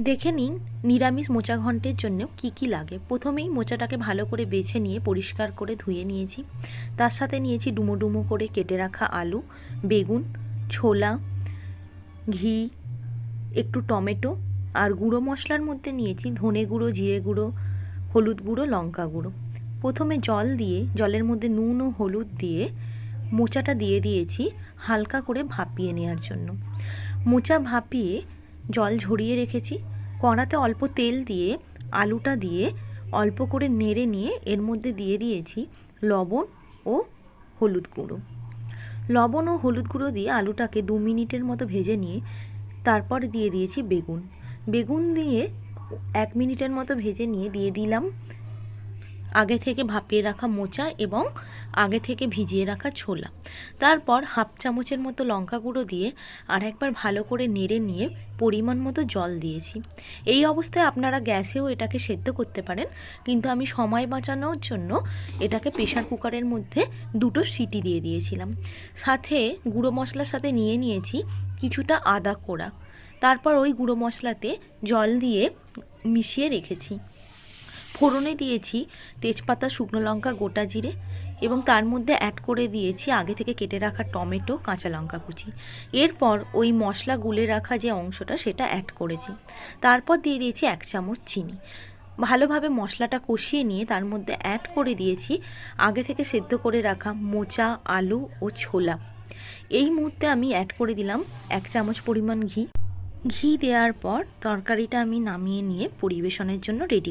দেখে নিন নিরামিষ মোচা ঘন্টের জন্য কি লাগে। প্রথমেই মোচাটাকে ভালো করে বেছে নিয়ে পরিষ্কার করে ধুয়ে নিয়েছি। তার সাথে নিয়েছি ডুমো ডুমো করে কেটে রাখা আলু, বেগুন, ছোলা, ঘি, একটু টমেটো আর গুঁড়ো মশলার মধ্যে নিয়েছি ধনে গুঁড়ো, জিরে গুঁড়ো, হলুদ গুঁড়ো, লঙ্কা গুঁড়ো। প্রথমে জল দিয়ে জলের মধ্যে নুন ও হলুদ দিয়ে মোচাটা দিয়ে দিয়েছি হালকা করে ভাপিয়ে নেওয়ার জন্য। মোচা ভাপিয়ে জল ঝরিয়ে রেখেছি। কড়াতে অল্প তেল দিয়ে আলুটা দিয়ে অল্প করে নেড়ে নিয়ে এর মধ্যে দিয়ে দিয়েছি লবণ ও হলুদ গুঁড়ো। লবণ ও হলুদ গুঁড়ো দিয়ে আলুটাকে 2 মিনিটের মতো ভেজে নিয়ে তারপর দিয়ে দিয়েছি বেগুন দিয়ে 1 মিনিটের মতো ভেজে নিয়ে দিয়ে দিলাম আগে থেকে ভাপিয়ে রাখা মোচা এবং আগে থেকে ভিজিয়ে রাখা ছোলা। তারপর হাফ চামচের মতো লঙ্কা গুঁড়ো দিয়ে আর একবার ভালো করে নেড়ে নিয়ে পরিমাণ মতো জল দিয়েছি। এই অবস্থায় আপনারা গ্যাসেও এটাকে সেদ্ধ করতে পারেন, কিন্তু আমি সময় বাঁচানোর জন্য এটাকে প্রেশার কুকারের মধ্যে 2টো সিটি দিয়ে দিয়েছিলাম। সাথে গুঁড়ো মশলার সাথে নিয়েছি কিছুটা আদা কোড়া। তারপর ওই গুঁড়ো মশলাতে জল দিয়ে মিশিয়ে রেখেছি। ফোড়নে দিয়েছি তেজপাতা, শুকনো লঙ্কা, গোটা জিরে এবং তার মধ্যে অ্যাড করে দিয়েছি আগে থেকে কেটে রাখা টমেটো, কাঁচা লঙ্কা কুচি। এরপর ওই মশলা গুলে রাখা যে অংশটা সেটা অ্যাড করেছি। তারপর দিয়ে দিয়েছি 1 চামচ চিনি। ভালোভাবে মশলাটা কষিয়ে নিয়ে তার মধ্যে অ্যাড করে দিয়েছি আগে থেকে সেদ্ধ করে রাখা মোচা, আলু ও ছোলা। এই মুহূর্তে আমি অ্যাড করে দিলাম 1 চামচ পরিমাণ ঘি। ঘি দেওয়ার পর তরকারিটা আমি নামিয়ে নিয়ে পরিবেশনের জন্য রেডি।